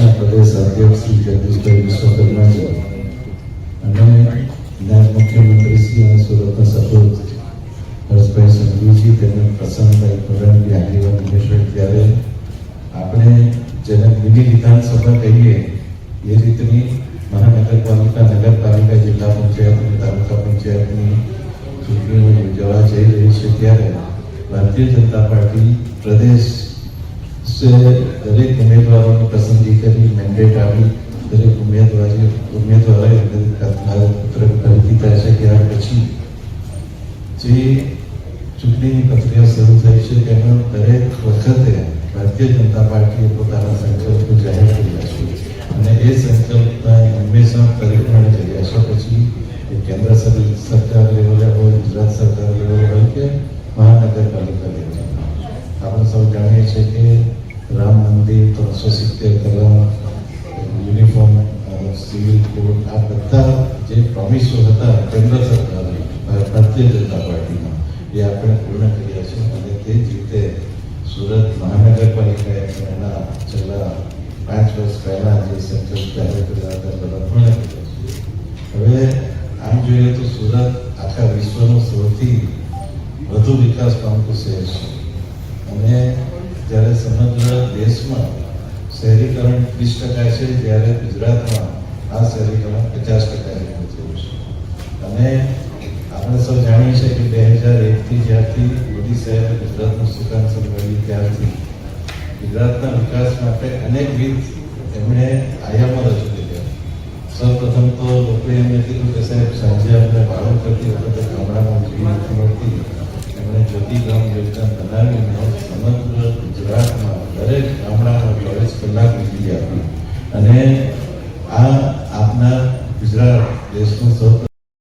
પક્ષના પ્રદેશ અધ્યક્ષ શ્રી જગદીશભાઈ વિશ્વકર્માજી અને નાયબ મુખ્યમંત્રી શ્રી અને સુરતના સપોત હર્ષભાઈ સંઘવીજી તેમજ પ્રસન્નભાઈ કોરણની આગેવાન નિમેશભાઈ, ત્યારે આપણે જેને મિની વિધાનસભા કહીએ એ રીતની મહાનગરપાલિકા, નગરપાલિકા, જિલ્લા પંચાયત અને તાલુકા પંચાયતની ચૂંટણીઓ યોજાવા જઈ રહી છે, ત્યારે ભારતીય જનતા પાર્ટી પ્રદેશ દરેક ઉમેદવારોની પસંદગી કરી મેન્ડેટ આપી દરેક ઉમેદવારોએ ખરીદી થાય છે. ત્યાર પછી જે ચૂંટણીની પ્રક્રિયા શરૂ થઈ છે તેમાં દરેક વખતે ભારતીય જનતા પાર્ટીએ પોતાના સંકલ્પો જાહેર કર્યા છે અને એ સંકલ્પના હંમેશા પરિપૂર્ણ કર્યા છે. પછી એ કેન્દ્ર સરકાર લેવલે હોય, ગુજરાત સરકાર લેવલે હોય કે મહાનગરપાલિકા લેવલે. આપણે સૌ જાણીએ છીએ કે રામ મંદિર, 370 કલમ, યુનિફોર્મ સિવિલ કોડ, આ બધા જે પ્રોમિસો હતા કેન્દ્ર સરકારની, ભારતીય જનતા પાર્ટીમાં, એ આપણે પૂર્ણ કર્યા છે અને તે જ રીતે સુરત મહાનગરપાલિકાએ એના છેલ્લા 5 વર્ષ પહેલા જે સંકલ્પ જાહેર કર્યા હતા બધા પૂર્ણ કર્યા છે. હવે આમ જોઈએ તો સુરત આખા વિશ્વનું સૌથી વધુ વિકાસ પામતું શહેર છે અને જ્યારે સમગ્ર દેશમાં શહેરીકરણ 20% છે, જ્યારે ગુજરાતમાં આ શહેરીકરણ 50% જેટલું થયું છે. અને આપણે સૌ જાણીએ છીએ કે 2001થી જ્યારથી મોદી સાહેબે ગુજરાતનું સુકાન સંભાળ્યું ત્યારથી ગુજરાતના વિકાસ માટે અનેકવિધ એમણે આયામો રજૂ કર્યા. સૌપ્રથમ તો લોકોએ એમને કીધું કે સાહેબ સાંજે અમને વાળો કરતી વખતે ગામડામાં વીજળી નથી મળતી, એમણે જ્યોતિ ગ્રામ યોજના બનાવીને સમગ્ર ગુજરાતમાં દરેક ગામડામાં 24 કલાક વીજળી આપી અને આ આપના ગુજરાત દેશનું સૌ